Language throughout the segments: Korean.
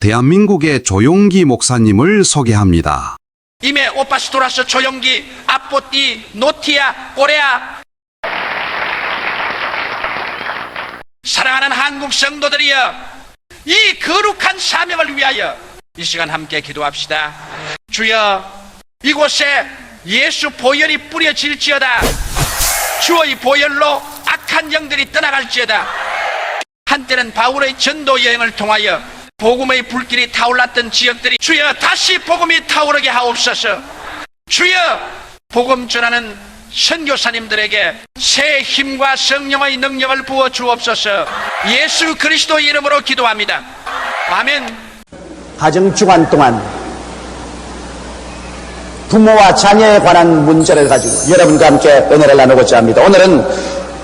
대한민국의 조용기 목사님을 소개합니다. 임에 오파스토라스 조용기 아뽀띠 노티아 꼬레아. 사랑하는 한국 성도들이여, 이 거룩한 사명을 위하여 이 시간 함께 기도합시다. 주여, 이곳에 예수 보혈이 뿌려질지어다. 주의 보혈로 악한 영들이 떠나갈지어다. 한때는 바울의 전도 여행을 통하여 복음의 불길이 타올랐던 지역들이 주여 다시 복음이 타오르게 하옵소서. 주여, 복음 전하는 선교사님들에게 새 힘과 성령의 능력을 부어 주옵소서. 예수 그리스도의 이름으로 기도합니다. 아멘. 가정 주간 동안 부모와 자녀에 관한 문제를 가지고 여러분과 함께 은혜를 나누고자 합니다. 오늘은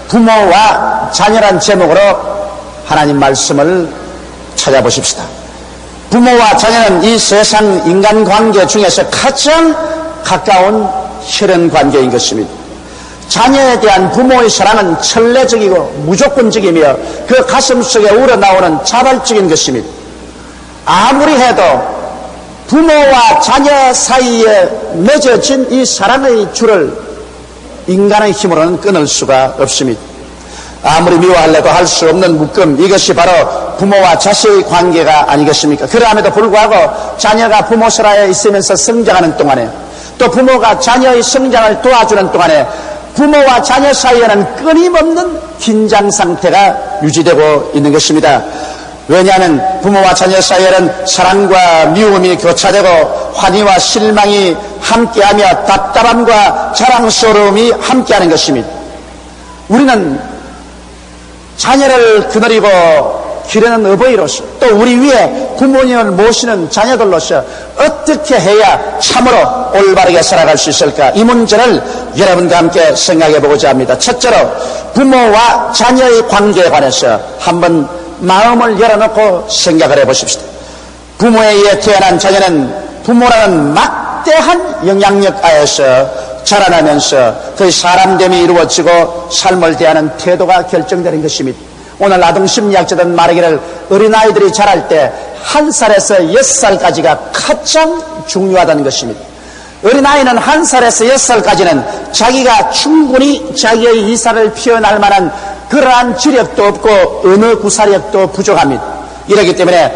부모와 자녀란 제목으로 하나님 말씀을 찾아보십시다. 부모와 자녀는 이 세상 인간관계 중에서 가장 가까운 혈연 관계인 것입니다. 자녀에 대한 부모의 사랑은 천례적이고 무조건적이며 그 가슴 속에 우러나오는 자발적인 것입니다. 아무리 해도 부모와 자녀 사이에 맺어진 이 사랑의 줄을 인간의 힘으로는 끊을 수가 없습니다. 아무리 미워하려도 할 수 없는 묶음, 이것이 바로 부모와 자식의 관계가 아니겠습니까? 그러함에도 불구하고 자녀가 부모 설하에 있으면서 성장하는 동안에, 또 부모가 자녀의 성장을 도와주는 동안에 부모와 자녀 사이에는 끊임없는 긴장 상태가 유지되고 있는 것입니다. 왜냐하면 부모와 자녀 사이에는 사랑과 미움이 교차되고 환희와 실망이 함께하며 답답함과 자랑스러움이 함께하는 것입니다. 우리는 자녀를 거느리고 기르는 어버이로서, 또 우리 위에 부모님을 모시는 자녀들로서 어떻게 해야 참으로 올바르게 살아갈 수 있을까? 이 문제를 여러분과 함께 생각해 보고자 합니다. 첫째로 부모와 자녀의 관계에 관해서 한번 마음을 열어놓고 생각을 해보십시다. 부모에 의해 태어난 자녀는 부모라는 막대한 영향력 하에서 자라나면서 그의 사람됨이 이루어지고 삶을 대하는 태도가 결정되는 것입니다. 오늘 아동심리학자들은 말하기를 어린아이들이 자랄 때 1살에서 6살까지가 가장 중요하다는 것입니다. 어린아이는 1살에서 6살까지는 자기가 충분히 자기의 이사를 표현할 만한 그러한 지력도 없고 언어 구사력도 부족합니다. 이렇기 때문에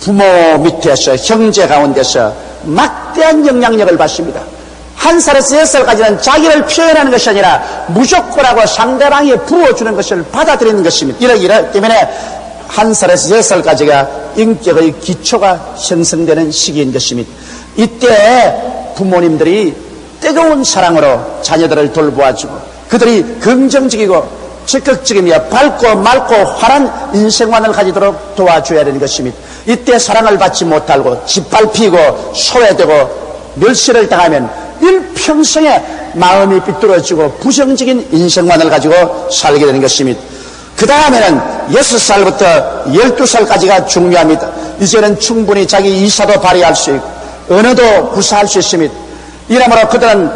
부모 밑에서, 형제 가운데서 막대한 영향력을 받습니다. 1살에서 6살까지는 자기를 표현하는 것이 아니라 무조건하고 상대방이 부어주는 것을 받아들이는 것입니다. 이러기 때문에 1살에서 6살까지가 인격의 기초가 형성되는 시기인 것입니다. 이때 부모님들이 뜨거운 사랑으로 자녀들을 돌보아주고 그들이 긍정적이고 적극적이며 밝고 맑고 환한 인생관을 가지도록 도와줘야 되는 것입니다. 이때 사랑을 받지 못하고 짓밟히고 소외되고 멸시를 당하면 일평생에 마음이 삐뚤어지고 부정적인 인생관을 가지고 살게 되는 것입니다. 그 다음에는 6살부터 12살까지가 중요합니다. 이제는 충분히 자기 이사도 발휘할 수 있고 언어도 구사할 수 있습니다. 이러므로 그들은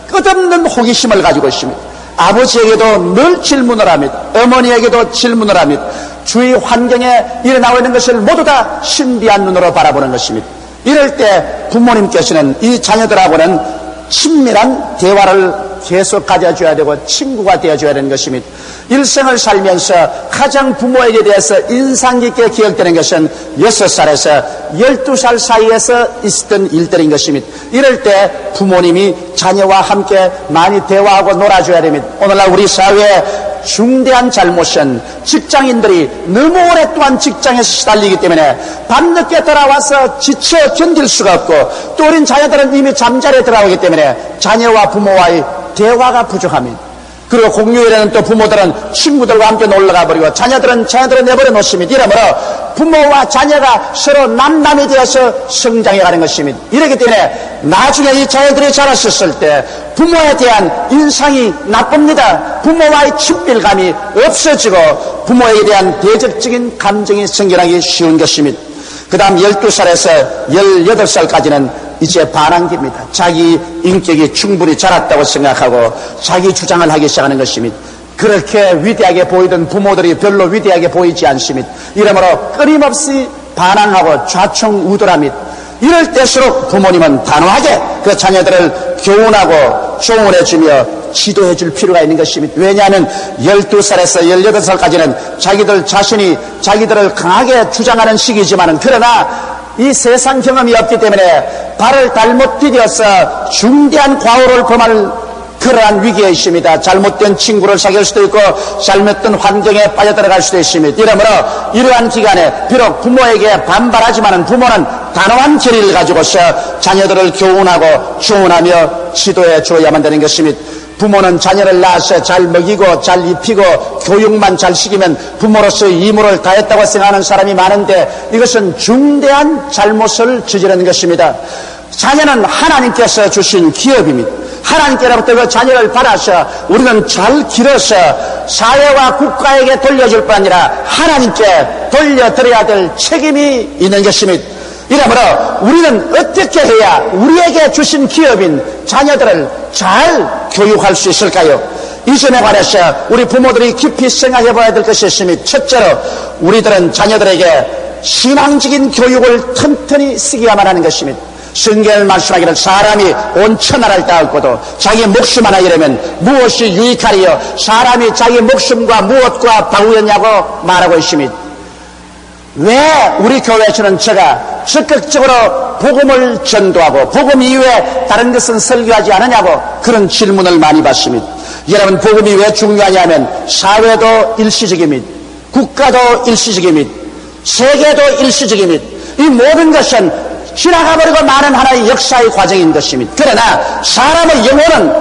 끝없는 호기심을 가지고 있습니다. 아버지에게도 늘 질문을 합니다. 어머니에게도 질문을 합니다. 주위 환경에 일어나고 있는 것을 모두 다 신비한 눈으로 바라보는 것입니다. 이럴 때 부모님께서는 이 자녀들하고는 친밀한 대화를 계속 가져줘야 되고 친구가 되어줘야 되는 것입니다. 일생을 살면서 가장 부모에게 대해서 인상 깊게 기억되는 것은 6살에서 12살 사이에서 있었던 일들인 것입니다. 이럴 때 부모님이 자녀와 함께 많이 대화하고 놀아줘야 됩니다. 오늘날 우리 사회에 중대한 잘못은 직장인들이 너무 오랫동안 직장에서 시달리기 때문에 밤늦게 돌아와서 지쳐 견딜 수가 없고, 또 어린 자녀들은 이미 잠자리에 들어오기 때문에 자녀와 부모와의 대화가 부족합니다. 그리고 공휴일에는 또 부모들은 친구들과 함께 놀러가 버리고 자녀들을 내버려 놓습니다. 이러므로 부모와 자녀가 서로 남남이 되어서 성장해가는 것입니다. 이렇기 때문에 나중에 이 자녀들이 자랐었을 때 부모에 대한 인상이 나쁩니다. 부모와의 친밀감이 없어지고 부모에 대한 대적적인 감정이 생겨나기 쉬운 것입니다. 그 다음 12살에서 18살까지는 이제 반항기입니다. 자기 인격이 충분히 자랐다고 생각하고 자기 주장을 하기 시작하는 것입니다. 그렇게 위대하게 보이던 부모들이 별로 위대하게 보이지 않습니다. 이러므로 끊임없이 반항하고 좌충우돌합니다. 이럴 때일수록 부모님은 단호하게 그 자녀들을 교훈하고 조언해주며 지도해줄 필요가 있는 것입니다. 왜냐하면 12살에서 18살까지는 자기들 자신이 자기들을 강하게 주장하는 시기지만, 그러나 이 세상 경험이 없기 때문에 발을 잘못 디뎌서 중대한 과오를 범할 그러한 위기에 있습니다. 잘못된 친구를 사귈 수도 있고 잘못된 환경에 빠져들어갈 수도 있습니다. 이러므로 이러한 기간에 비록 부모에게 반발하지만 부모는 단호한 결의를 가지고서 자녀들을 교훈하고 조언하며 지도해 줘야만 되는 것입니다. 부모는 자녀를 낳아서 잘 먹이고 잘 입히고 교육만 잘 시키면 부모로서의 의무를 다했다고 생각하는 사람이 많은데, 이것은 중대한 잘못을 저지르는 것입니다. 자녀는 하나님께서 주신 기업입니다. 하나님께로부터 그 자녀를 받아서 우리는 잘 기르어서 사회와 국가에게 돌려줄 뿐 아니라 하나님께 돌려드려야 될 책임이 있는 것입니다. 이러므로 우리는 어떻게 해야 우리에게 주신 기업인 자녀들을 잘 교육할 수 있을까요? 이 점에 관해서 우리 부모들이 깊이 생각해 봐야 될 것이 있습니다. 첫째로 우리들은 자녀들에게 신앙적인 교육을 튼튼히 쓰기야만 하는 것입니다. 성경을 말씀하기를 사람이 온 천하를 따갖고도 자기 목숨 하나 잃으면 무엇이 유익하리요? 사람이 자기 목숨과 무엇과 바우였냐고 말하고 있습니다. 왜 우리 교회에서는 제가 적극적으로 복음을 전도하고 복음 이외에 다른 것은 설교하지 않느냐고 그런 질문을 많이 받습니다. 여러분, 복음이 왜 중요하냐면 사회도 일시적입니다. 국가도 일시적입니다. 세계도 일시적입니다. 이 모든 것은 지나가버리고 많은 하나의 역사의 과정인 것입니다. 그러나 사람의 영혼은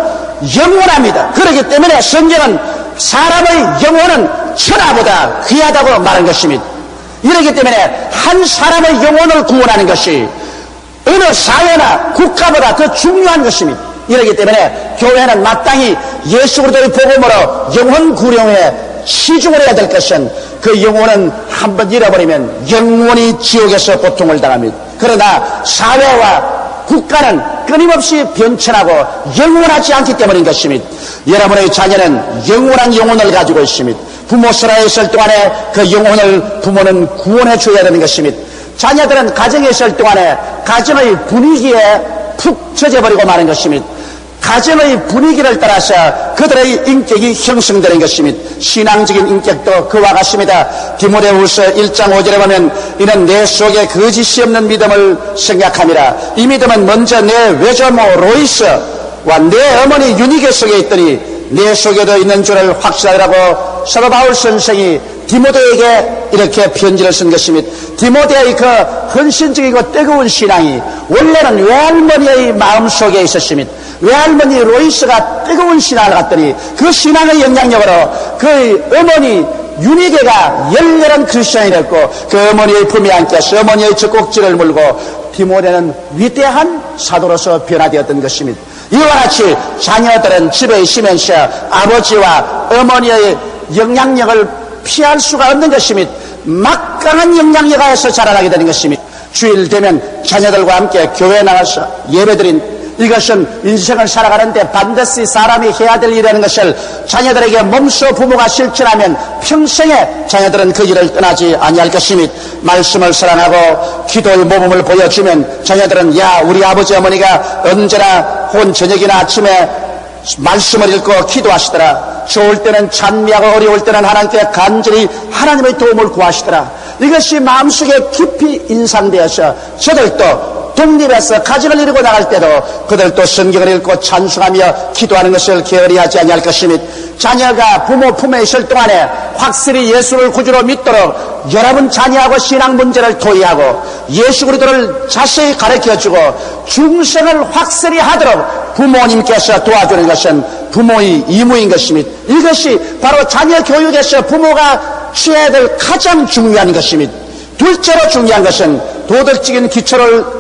영원합니다. 그렇기 때문에 성경은 사람의 영혼은 천하보다 귀하다고 말한 것입니다. 이렇기 때문에 한 사람의 영혼을 구원하는 것이 어느 사회나 국가보다 더 중요한 것입니다. 이렇기 때문에 교회는 마땅히 예수 그리스도의 복음으로 영혼 구령에 치중을 해야 될 것은, 그 영혼은 한번 잃어버리면 영원히 지옥에서 고통을 당합니다. 그러나 사회와 국가는 끊임없이 변천하고 영원하지 않기 때문인 것입니다. 여러분의 자녀는 영원한 영혼을 가지고 있습니다. 부모 슬하에 있을 동안에 그 영혼을 부모는 구원해 줘야 되는 것입니다. 자녀들은 가정에 있을 동안에 가정의 분위기에 푹 젖어버리고 마는 것입니다. 가정의 분위기를 따라서 그들의 인격이 형성되는 것입니다. 신앙적인 인격도 그와 같습니다. 디모데후서 1장 5절에 보면 이는 내 속에 거짓이 없는 믿음을 생각함이라. 이 믿음은 먼저 내 외조모 로이스와 내 어머니 유니게 속에 있더니 내 속에도 있는 줄을 확실하라고 사도 바울 선생이 디모데에게 이렇게 편지를 쓴 것입니다. 디모데의 그 헌신적이고 뜨거운 신앙이 원래는 외할머니의 마음속에 있었습니다. 외할머니 로이스가 뜨거운 신앙을 갖더니 그 신앙의 영향력으로 그 어머니 유니게가 열렬한 크리스천이 됐고, 그 어머니의 품에 안겨서 어머니의 젖꼭지를 물고 디모데는 위대한 사도로서 변화되었던 것입니다. 이와 같이 자녀들은 집에 있으면서 아버지와 어머니의 영향력을 피할 수가 없는 것입니다. 막강한 영향력 하에서 자라나게 되는 것입니다. 주일 되면 자녀들과 함께 교회에 나가서 예배드린, 이것은 인생을 살아가는데 반드시 사람이 해야 될 일이라는 것을 자녀들에게 몸소 부모가 실천하면 평생에 자녀들은 그 일을 떠나지 아니할 것입니다. 말씀을 사랑하고 기도의 모범을 보여주면 자녀들은 야, 우리 아버지 어머니가 언제나 혹은 저녁이나 아침에 말씀을 읽고 기도하시더라. 좋을 때는 찬미하고 어려울 때는 하나님께 간절히 하나님의 도움을 구하시더라. 이것이 마음속에 깊이 인상되어서 저들도 독립해서 가정을 이루고 나갈 때도 그들도 성경을 읽고 찬송하며 기도하는 것을 게으리하지 아니할 것입니다. 자녀가 부모 품에 있을 동안에 확실히 예수를 구주로 믿도록 여러분 자녀하고 신앙 문제를 토의하고 예수 그리스도를 자세히 가르쳐주고 중생을 확실히 하도록 부모님께서 도와주는 것은 부모의 의무인 것입니다. 이것이 바로 자녀 교육에서 부모가 취해야 될 가장 중요한 것입니다. 둘째로 중요한 것은 도덕적인 기초를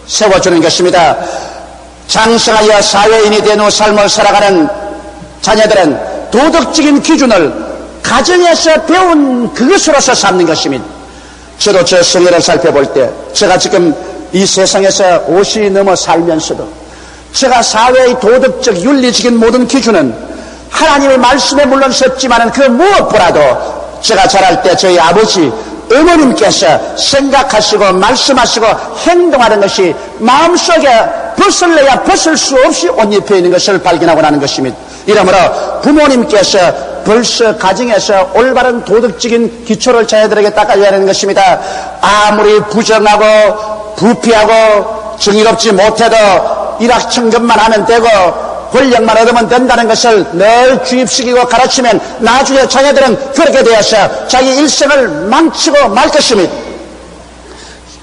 세워주는 것입니다. 장성하여 사회인이 된 후 삶을 살아가는 자녀들은 도덕적인 기준을 가정에서 배운 그것으로서 삼는 것입니다. 저도 저 성회를 살펴볼 때 제가 지금 이 세상에서 50이 넘어 살면서도 제가 사회의 도덕적 윤리적인 모든 기준은 하나님의 말씀에 물론 섰지만은 그 무엇보다도 제가 자랄 때 저희 아버지 어머님께서 생각하시고 말씀하시고 행동하는 것이 마음속에 벗을래야 벗을 수 없이 옷 입혀 있는 것을 발견하고 나는 것입니다. 이러므로 부모님께서 벌써 가정에서 올바른 도덕적인 기초를 자녀들에게 닦아줘야 하는 것입니다. 아무리 부정하고 부패하고 정의롭지 못해도 일확천금만 하면 되고 권력만 얻으면 된다는 것을 늘 주입시키고 가르치면 나중에 자녀들은 그렇게 되어서 자기 일생을 망치고 말 것입니다.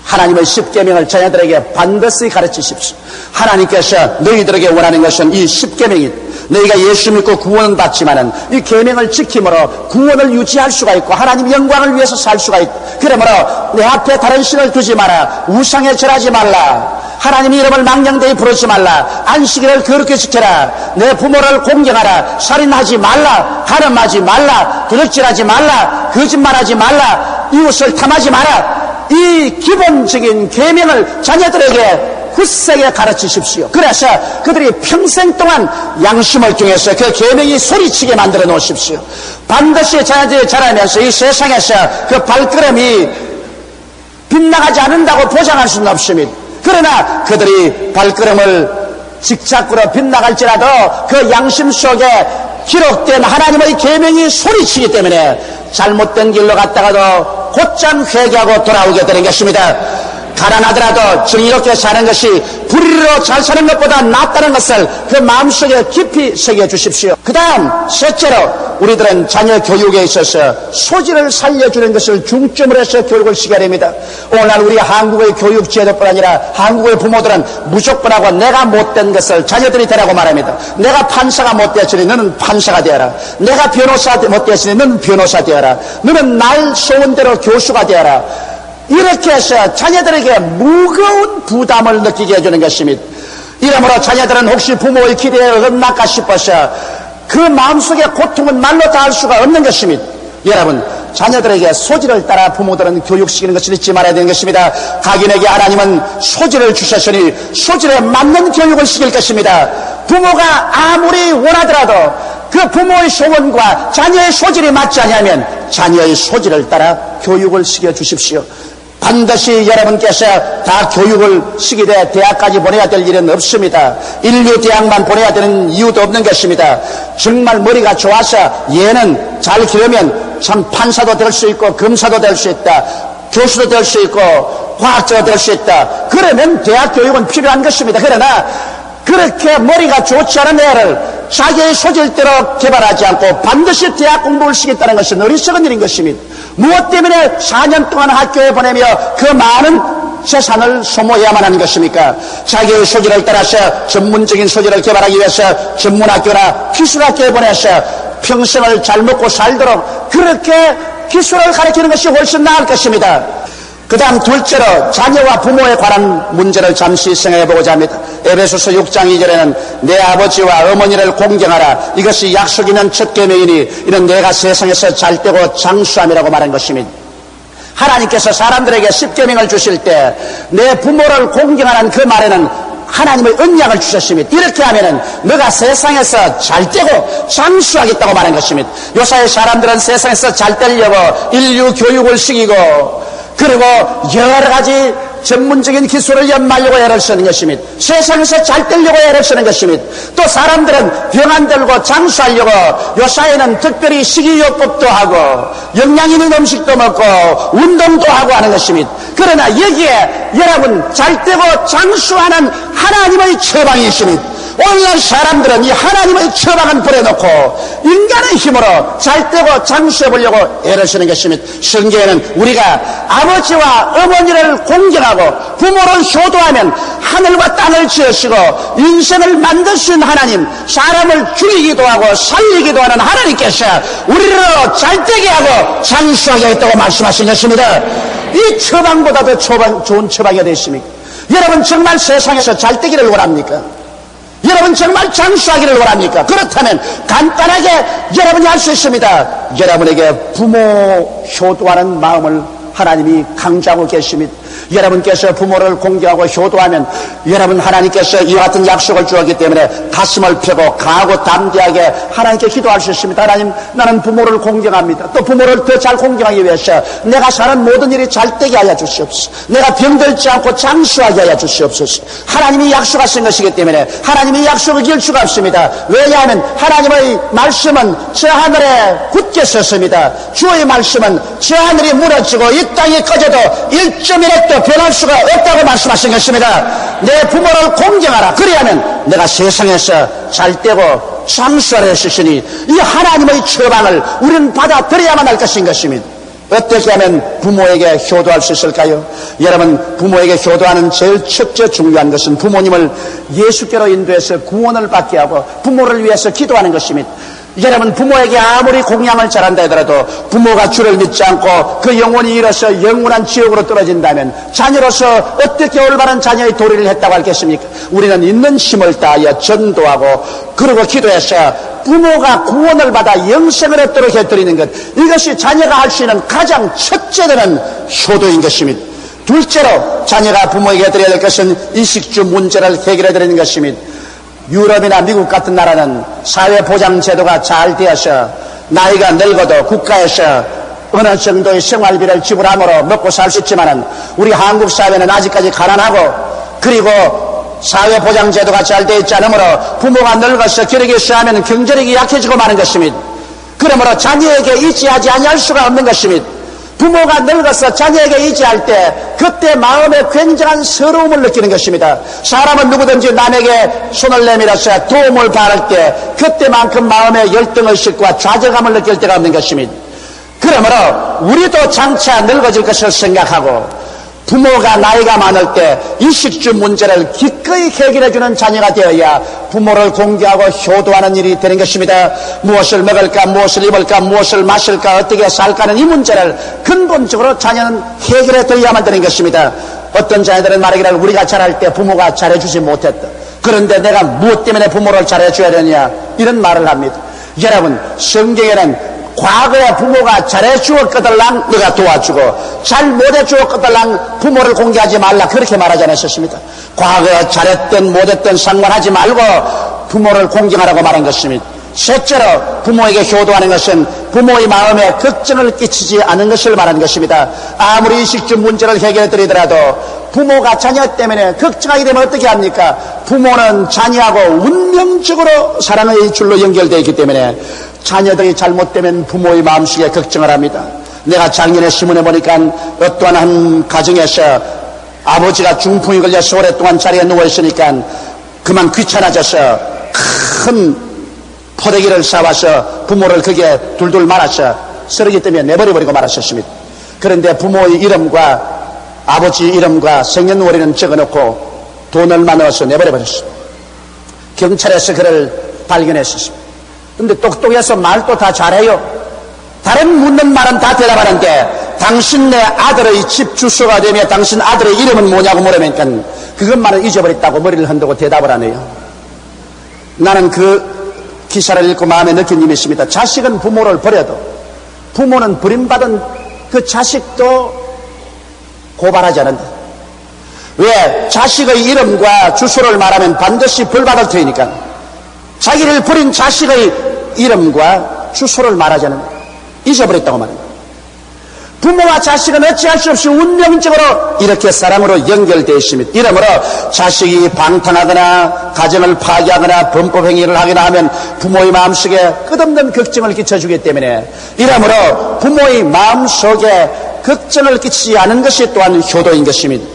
하나님의 십계명을 자녀들에게 반드시 가르치십시오. 하나님께서 너희들에게 원하는 것은 이 십계명이 너희가 예수 믿고 구원은 받지만은 이 계명을 지킴으로 구원을 유지할 수가 있고 하나님 영광을 위해서 살 수가 있고, 그러므로 내 앞에 다른 신을 두지 마라, 우상에 절하지 말라, 하나님 이름을 망령되이 부르지 말라, 안식일을 거룩히 지켜라, 내 부모를 공경하라, 살인하지 말라, 간음하지 말라, 도둑질하지 말라, 거짓말하지 말라, 이웃을 탐하지 마라. 이 기본적인 계명을 자녀들에게 굳세게 가르치십시오. 그래서 그들이 평생 동안 양심을 통해서 그 계명이 소리치게 만들어 놓으십시오. 반드시 자녀들이 자라면서 이 세상에서 그 발걸음이 빗나가지 않는다고 보장할 수는 없습니다. 그러나 그들이 발걸음을 직작으로 빗나갈지라도 그 양심 속에 기록된 하나님의 계명이 소리치기 때문에 잘못된 길로 갔다가도 곧장 회개하고 돌아오게 되는 것입니다. 가난하더라도 정의롭게 사는 것이 불의로 잘 사는 것보다 낫다는 것을 그 마음속에 깊이 새겨 주십시오. 그 다음 셋째로 우리들은 자녀 교육에 있어서 소질을 살려주는 것을 중점으로 해서 교육을 시켜야 됩니다. 오늘날 우리 한국의 교육 제도뿐 아니라 한국의 부모들은 무조건 하고 내가 못된 것을 자녀들이 되라고 말합니다. 내가 판사가 못되었으니 너는 판사가 되어라, 내가 변호사 못되었으니 너는 변호사 되어라, 너는 날 소원대로 교수가 되어라. 이렇게 해서 자녀들에게 무거운 부담을 느끼게 해주는 것입니다. 이러므로 자녀들은 혹시 부모의 기대에 어긋날까 싶어서 그 마음속의 고통은 말로 다 할 수가 없는 것입니다. 여러분, 자녀들에게 소질을 따라 부모들은 교육시키는 것을 잊지 말아야 되는 것입니다. 각인에게 하나님은 소질을 주셨으니 소질에 맞는 교육을 시킬 것입니다. 부모가 아무리 원하더라도 그 부모의 소원과 자녀의 소질이 맞지 않으면 자녀의 소질을 따라 교육을 시켜 주십시오. 반드시 여러분께서 다 교육을 시키되 대학까지 보내야 될 일은 없습니다. 인류 대학만 보내야 되는 이유도 없는 것입니다. 정말 머리가 좋아서 얘는 잘 기르면 참 판사도 될 수 있고 검사도 될 수 있다, 교수도 될 수 있고 과학자가 될 수 있다. 그러면 대학 교육은 필요한 것입니다. 그러나 그렇게 머리가 좋지 않은 애를 자기의 소질대로 개발하지 않고 반드시 대학 공부를 시켰다는 것은 어리석은 일인 것입니다. 무엇 때문에 4년 동안 학교에 보내며 그 많은 재산을 소모해야만 하는 것입니까? 자기의 소질을 따라서 전문적인 소질을 개발하기 위해서 전문학교나 기술학교에 보내서 평생을 잘 먹고 살도록 그렇게 기술을 가르치는 것이 훨씬 나을 것입니다. 그 다음 둘째로 자녀와 부모에 관한 문제를 잠시 생각해 보고자 합니다. 에베소서 6장 2절에는 내 아버지와 어머니를 공경하라, 이것이 약속 있는 첫 계명이니 이는 내가 세상에서 잘되고 장수함이라고 말한 것입니다. 하나님께서 사람들에게 십계명을 주실 때 내 부모를 공경하는 그 말에는 하나님의 언약을 주셨습니다. 이렇게 하면은 너가 세상에서 잘되고 장수하겠다고 말한 것입니다. 요사의 사람들은 세상에서 잘되려고 인류 교육을 시키고 그리고 여러 가지 전문적인 기술을 연마하려고 애를 쓰는 것입니다. 세상에서 잘 되려고 애를 쓰는 것입니다. 또 사람들은 병 안 들고 장수하려고 요사이는 특별히 식이요법도 하고 영양 있는 음식도 먹고 운동도 하고 하는 것입니다. 그러나 여기에 여러분 잘되고 장수하는 하나님의 처방이 있습니다. 오늘날 사람들은 이 하나님의 처방은 버려놓고 인간의 힘으로 잘되고 장수해보려고 애를 쓰는 것입니다. 성경에는 우리가 아버지와 어머니를 공경하고 부모를 효도하면 하늘과 땅을 지으시고 인생을 만드신 하나님, 사람을 죽이기도 하고 살리기도 하는 하나님께서 우리를 잘되게 하고 장수하게 하겠다고 말씀하신 것입니다. 이 처방보다 더 좋은 처방이 어디 있습니까? 여러분 정말 세상에서 잘되기를 원합니까? 여러분 정말 장수하기를 원합니까? 그렇다면 간단하게 여러분이 할 수 있습니다. 여러분에게 부모 효도하는 마음을 하나님이 강조하고 계십니다. 여러분께서 부모를 공경하고 효도하면 여러분, 하나님께서 이와 같은 약속을 주었기 때문에 가슴을 펴고 강하고 담대하게 하나님께 기도할 수 있습니다. 하나님, 나는 부모를 공경합니다. 또 부모를 더 잘 공경하기 위해서 내가 사는 모든 일이 잘 되게 하여 주시옵소서. 내가 병들지 않고 장수하게 하여 주시옵소서. 하나님이 약속하신 것이기 때문에 하나님이 약속을 이길 수가 없습니다. 왜냐하면 하나님의 말씀은 저 하늘에 굳게 섰습니다. 주의 말씀은 저 하늘이 무너지고 이 땅이 꺼져도 1.1핵도 변할 수가 없다고 말씀하신 것입니다. 내 부모를 공경하라. 그래야면 내가 세상에서 잘되고 장수하라 하시니 이 하나님의 처방을 우리는 받아들여야만 할 것인 것입니다. 어떻게 하면 부모에게 효도할 수 있을까요? 여러분, 부모에게 효도하는 제일 첫째 중요한 것은 부모님을 예수께로 인도해서 구원을 받게 하고 부모를 위해서 기도하는 것입니다. 여러분, 부모에게 아무리 공양을 잘한다 하더라도 부모가 주를 믿지 않고 그 영혼이 잃어서 영원한 지옥으로 떨어진다면 자녀로서 어떻게 올바른 자녀의 도리를 했다고 하겠습니까? 우리는 있는 힘을 다하여 전도하고 그러고 기도해서 부모가 구원을 받아 영생을 얻도록 해드리는 것, 이것이 자녀가 할 수 있는 가장 첫째 되는 효도인 것입니다. 둘째로 자녀가 부모에게 해드려야 될 것은 이식주 문제를 해결해 드리는 것입니다. 유럽이나 미국 같은 나라는 사회보장제도가 잘 되어서 나이가 늙어도 국가에서 어느 정도의 생활비를 지불함으로 먹고 살 수 있지만은 우리 한국 사회는 아직까지 가난하고 그리고 사회보장제도가 잘 되어 있지 않으므로 부모가 늙어서 기력이衰하면 경제력이 약해지고 마는 것입니다. 그러므로 자녀에게 의지하지 아니할 수가 없는 것입니다. 부모가 늙어서 자녀에게 의지할 때 그때 마음에 굉장한 서러움을 느끼는 것입니다. 사람은 누구든지 남에게 손을 내밀어서 도움을 바랄 때 그때만큼 마음에 열등의식과 좌절감을 느낄 때가 없는 것입니다. 그러므로 우리도 장차 늙어질 것을 생각하고 부모가 나이가 많을 때 이식주 문제를 기꺼이 해결해주는 자녀가 되어야 부모를 공경하고 효도하는 일이 되는 것입니다. 무엇을 먹을까, 무엇을 입을까, 무엇을 마실까, 어떻게 살까는 이 문제를 근본적으로 자녀는 해결해 드려야만 되는 것입니다. 어떤 자녀들은 말하기를 우리가 자랄 때 부모가 잘해주지 못했다. 그런데 내가 무엇 때문에 부모를 잘해줘야 되냐, 이런 말을 합니다. 여러분, 성경에는 과거에 부모가 잘해주었거들랑 너가 도와주고 잘 못해주었거들랑 부모를 공개하지 말라, 그렇게 말하지 않으셨습니까? 과거에 잘했든 못했든 상관하지 말고 부모를 공경하라고 말한 것입니다. 셋째로 부모에게 효도하는 것은 부모의 마음에 걱정을 끼치지 않은 것을 말하는 것입니다. 아무리 이식주 문제를 해결해 드리더라도 부모가 자녀 때문에 걱정하게 되면 어떻게 합니까? 부모는 자녀하고 운명적으로 사랑의 줄로 연결되어 있기 때문에 자녀들이 잘못되면 부모의 마음속에 걱정을 합니다. 내가 작년에 신문에 보니까 어떠한 한 가정에서 아버지가 중풍이 걸려서 오랫동안 자리에 누워있으니까 그만 귀찮아져서 큰 포대기를 사와서 부모를 거기에 둘둘 말아서 쓰레기 때문에 내버려버리고 말았었습니다. 그런데 부모의 이름과 아버지 이름과 생년월일은 적어놓고 돈을만 넣어서 내버려버렸습니다. 경찰에서 그를 발견했었습니다. 근데 똑똑해서 말도 다 잘해요. 다른 묻는 말은 다 대답하는데 당신네 아들의 집 주소가 되면 당신 아들의 이름은 뭐냐고 물으니까 그것만은 잊어버렸다고 머리를 흔들고 대답을 하네요. 나는 그 기사를 읽고 마음에 느낀 일이 있습니다. 자식은 부모를 버려도 부모는 버림받은 그 자식도 고발하지 않는다. 왜? 자식의 이름과 주소를 말하면 반드시 벌받을 테니까 자기를 버린 자식의 이름과 주소를 말하지 않는다. 잊어버렸다고 말합니다. 부모와 자식은 어찌할 수 없이 운명적으로 이렇게 사랑으로 연결되어 있습니다. 이러므로 자식이 방탕하거나 가정을 파괴하거나 범법행위를 하거나 하면 부모의 마음속에 끝없는 걱정을 끼쳐주기 때문에 이러므로 부모의 마음속에 걱정을 끼치지 않은 것이 또한 효도인 것입니다.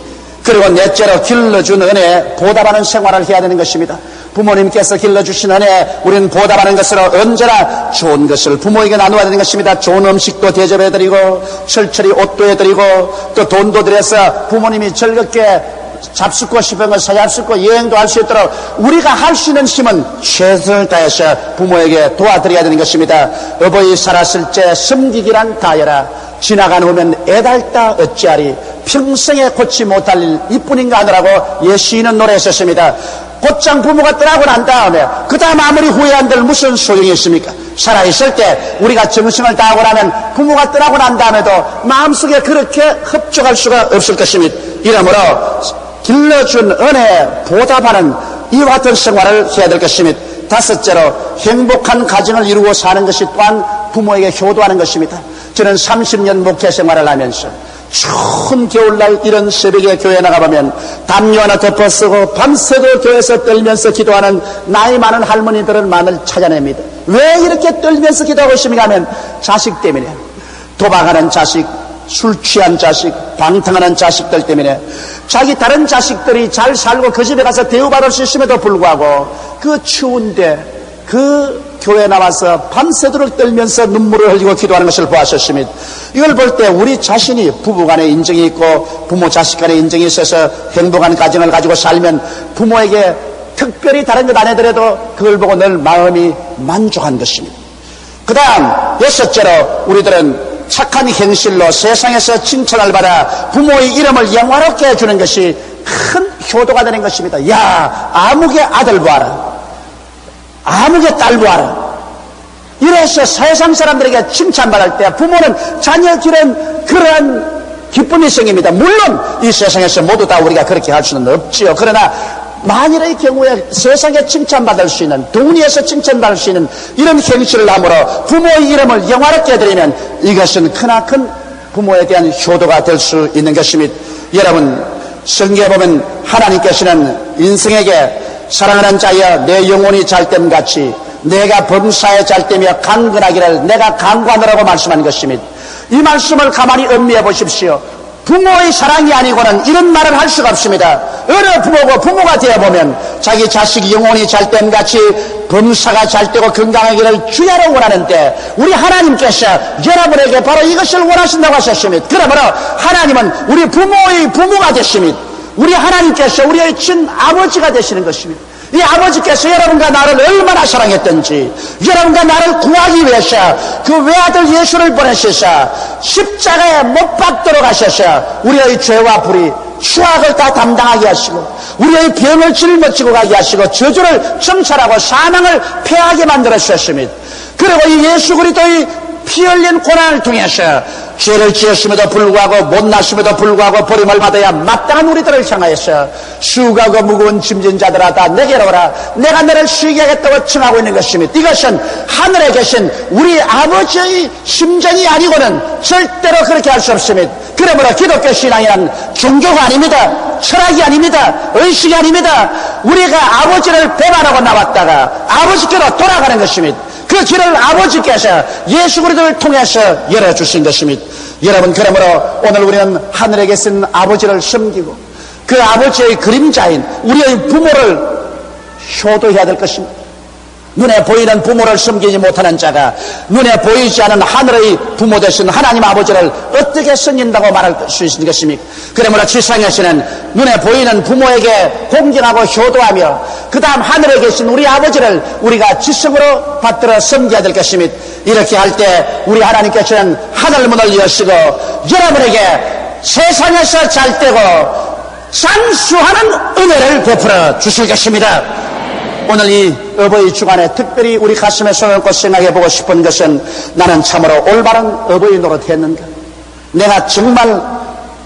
그리고 넷째로 길러준 은혜에 보답하는 생활을 해야 되는 것입니다. 부모님께서 길러주신 은혜에 우리는 보답하는 것으로 언제나 좋은 것을 부모에게 나누어야 되는 것입니다. 좋은 음식도 대접해드리고 철철히 옷도 해드리고 또 돈도 들여서 부모님이 즐겁게 잡수고 싶은 걸 사잡수고 여행도 할 수 있도록 우리가 할 수 있는 힘은 최선을 다해서 부모에게 도와드려야 되는 것입니다. 어버이 살았을 때 섬기기란 다여라. 지나간 후면 애달다 어찌하리. 평생에 고치 못할 일 이뿐인가 하느라고 예시인은 노래했었습니다. 곧장 부모가 떠나고 난 다음에 그 다음 아무리 후회한들 무슨 소용이 있습니까? 살아있을 때 우리가 정성을 다하고 나면 부모가 떠나고 난 다음에도 마음속에 그렇게 흡족할 수가 없을 것입니다. 이러므로 길러준 은혜에 보답하는 이와 같은 생활을 해야 될 것입니다. 다섯째로 행복한 가정을 이루고 사는 것이 또한 부모에게 효도하는 것입니다. 저는 30년 목회 생활을 하면서 추운 겨울날 이런 새벽에 교회 나가보면 담요 하나 덮어쓰고 밤새도 교회에서 떨면서 기도하는 나이 많은 할머니들을 찾아냅니다. 왜 이렇게 떨면서 기도하고 있습니까 하면 자식 때문에, 도박하는 자식, 술 취한 자식, 방탕하는 자식들 때문에 자기 다른 자식들이 잘 살고 그 집에 가서 대우받을 수 있음에도 불구하고 그 추운데 그 교회 나와서 밤새도록 떨면서 눈물을 흘리고 기도하는 것을 보았었습니다. 이걸 볼 때 우리 자신이 부부간에 인정이 있고 부모 자식 간에 인정이 있어서 행복한 가정을 가지고 살면 부모에게 특별히 다른 것 안 해더라도 그걸 보고 늘 마음이 만족한 것입니다. 그 다음 여섯째로 우리들은 착한 행실로 세상에서 칭찬을 받아 부모의 이름을 영화롭게 해주는 것이 큰 효도가 되는 것입니다. 야, 아무개 아들 보아라, 아무개 딸 보아라. 이래서 세상 사람들에게 칭찬받을 때 부모는 자녀 기른 그러한 기쁨이 생깁니다. 물론 이 세상에서 모두 다 우리가 그렇게 할 수는 없지요. 그러나 만일의 경우에 세상에 칭찬받을 수 있는, 동리에서 칭찬받을 수 있는 이런 행실을 함으로 부모의 이름을 영화롭게 해드리면 이것은 크나큰 부모에 대한 효도가 될 수 있는 것입니다. 여러분, 성경에 보면 하나님께서는 인생에게 사랑하는 자여 내 영혼이 잘됨 같이 내가 범사에 잘되며 강건하기를 내가 강구하노라고 말씀한 것입니다. 이 말씀을 가만히 음미해 보십시오. 부모의 사랑이 아니고는 이런 말을 할 수가 없습니다. 어느 부모고 부모가 되어보면 자기 자식 영혼이 잘됨 같이 범사가 잘되고 건강하기를 주야로 원하는데 우리 하나님께서 여러분에게 바로 이것을 원하신다고 하셨습니다. 그러므로 하나님은 우리 부모의 부모가 되십니다. 우리 하나님께서 우리의 친아버지가 되시는 것입니다. 이 아버지께서 여러분과 나를 얼마나 사랑했던지, 여러분과 나를 구하기 위해서 그 외아들 예수를 보내셔서 십자가에 못 박도록 하셔서 우리의 죄와 불의, 추악을 다 담당하게 하시고 우리의 병을 짊어지고 가게 하시고 저주를 청찰하고 사망을 패하게 만들어 주셨습니다. 그리고 이 예수 그리스도의 피 흘린 고난을 통해서 죄를 지었음에도 불구하고 못났음에도 불구하고 버림을 받아야 마땅한 우리들을 향하여서 수고하고 무거운 짐진 자들아 다 내게로 오라, 내가 너를 쉬게 하겠다고 청하고 있는 것입니다. 이것은 하늘에 계신 우리 아버지의 심정이 아니고는 절대로 그렇게 할 수 없습니다. 그러므로 기독교 신앙이란 종교가 아닙니다. 철학이 아닙니다. 의식이 아닙니다. 우리가 아버지를 배반하고 나왔다가 아버지께로 돌아가는 것입니다. 그 길을 아버지께서 예수 그리스도를 통해서 열어주신 것입니다. 여러분, 그러므로 오늘 우리는 하늘에 계신 아버지를 섬기고 그 아버지의 그림자인 우리의 부모를 효도해야 될 것입니다. 눈에 보이는 부모를 섬기지 못하는 자가 눈에 보이지 않은 하늘의 부모 되신 하나님 아버지를 어떻게 섬긴다고 말할 수 있는 것입니까? 그러므로 지상에서는 눈에 보이는 부모에게 공경하고 효도하며 그 다음 하늘에 계신 우리 아버지를 우리가 지성으로 받들어 섬겨야 될 것입니다. 이렇게 할 때 우리 하나님께서는 하늘문을 여시고 여러분에게 세상에서 잘되고 장수하는 은혜를 베풀어 주실 것입니다. 오늘 이 어버이 주간에 특별히 우리 가슴에 손을 얹고 생각해보고 싶은 것은 나는 참으로 올바른 어버이 노릇했는가, 내가 정말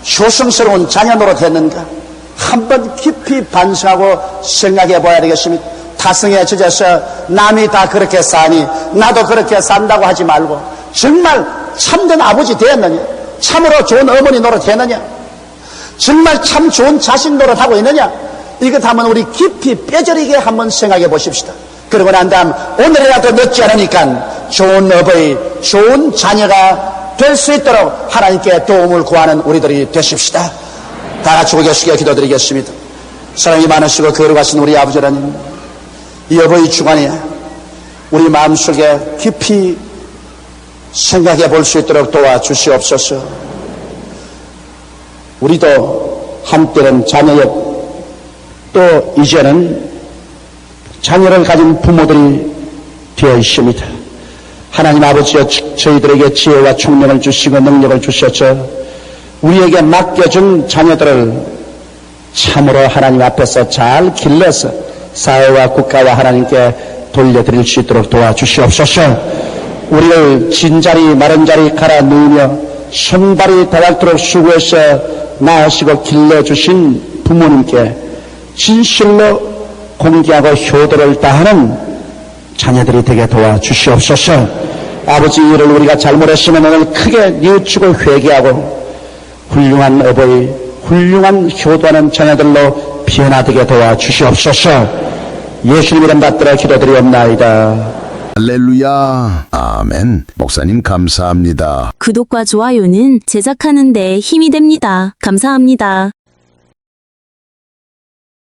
효성스러운 자녀 노릇했는가 한번 깊이 반성하고 생각해봐야 되겠습니다. 타성에 젖어서 남이 다 그렇게 사니 나도 그렇게 산다고 하지 말고 정말 참된 아버지 되었느냐, 참으로 좋은 어머니 노릇했느냐, 정말 참 좋은 자식 노릇하고 있느냐, 이것 한번 우리 깊이 뼈저리게 한번 생각해 보십시다. 그러고 난 다음 오늘이라도 늦지 않으니까 좋은 어버이, 좋은 자녀가 될 수 있도록 하나님께 도움을 구하는 우리들이 되십시다. 다 같이 고개 숙여 기도드리겠습니다. 사랑이 많으시고 거룩하신 우리 아버지 하나님, 이 어버이 주간에 우리 마음속에 깊이 생각해 볼 수 있도록 도와주시옵소서. 우리도 한때는 자녀였고 또 이제는 자녀를 가진 부모들이 되어 있습니다. 하나님 아버지여, 저희들에게 지혜와 총명을 주시고 능력을 주셔서 우리에게 맡겨준 자녀들을 참으로 하나님 앞에서 잘 길러서 사회와 국가와 하나님께 돌려드릴 수 있도록 도와주시옵소서. 우리를 진자리 마른자리 갈아 누우며 손발이 닳도록 수고해서 낳으시고 길러주신 부모님께 진실로 공개하고 효도를 다하는 자녀들이 되게 도와주시옵소서. 아버지, 이를 우리가 잘못했으면 오늘 크게 뉘우치고 회개하고 훌륭한 어버이, 훌륭한 효도하는 자녀들로 변화되게 도와주시옵소서. 예수님 이름 받들어 기도드리옵나이다. 할렐루야. 아멘. 목사님 감사합니다. 구독과 좋아요는 제작하는 데 힘이 됩니다. 감사합니다.